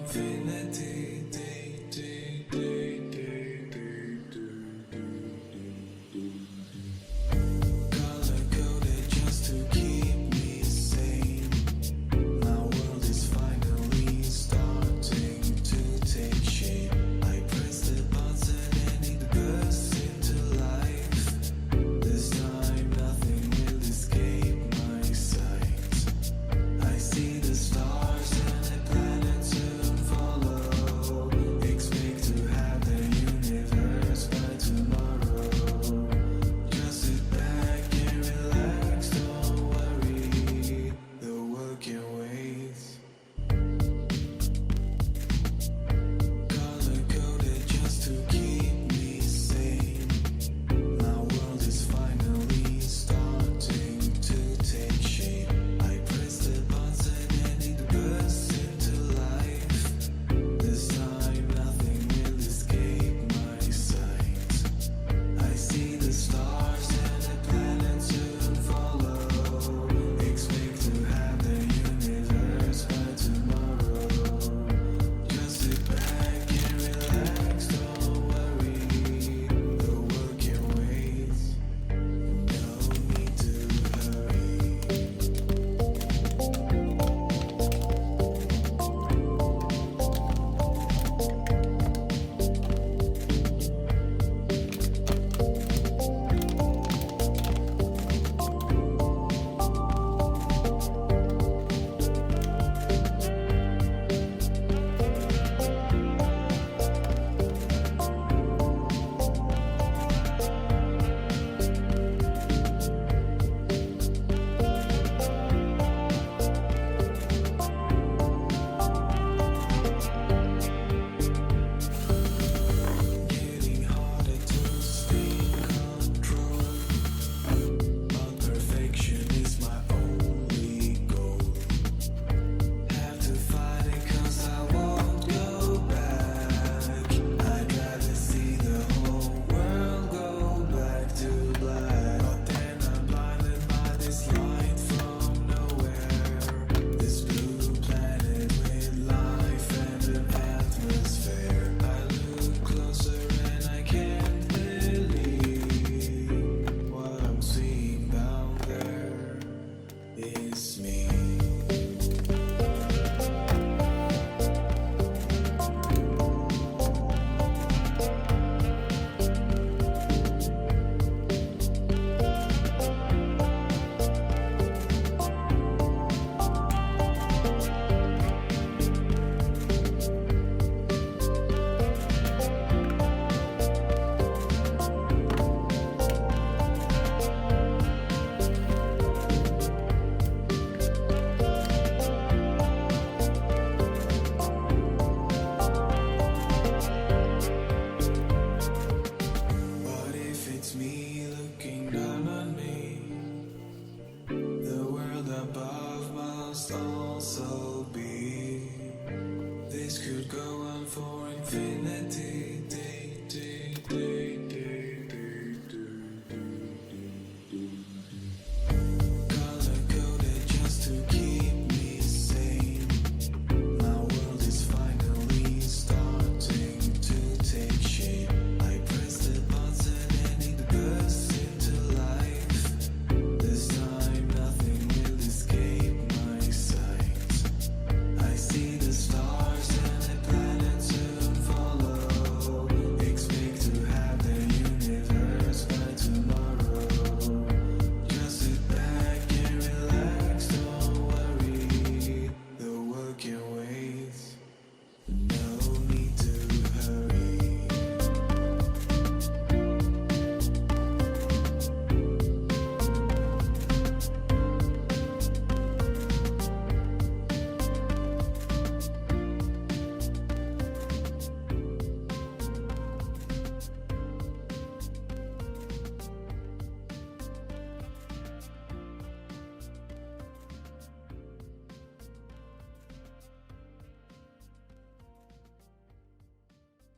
infinity. Color coded just to keep me sane. My world is finally starting to take shape. I press the button and it bursts into life. This time nothing will escape my sight. I see the stars and the planets soon follow. Expect to have the universe by tomorrow. Just sit back and relax, don't worry, the world can wait. Color coded just to keep me sane. My world is finally starting to take shape. I press the button and it bursts into life. This time nothing will escape my sight. I see the stars and the planets soon follow. Expect to have the universe by tomorrow. Just sit back and relax, don't worry, the world can wait. No need to hurry. Getting harder to stay in control, but perfection is my only goal. Have to fight it 'cause I won't go back. I'd rather see the whole world go back to black. But then I'm blinded by this light from nowhere. This blue planet with life and an atmosphere. I look closer and I can't believe what I'm seeing down there is me. But if it's me looking down on me, the world above must also be. This could go on for infinity.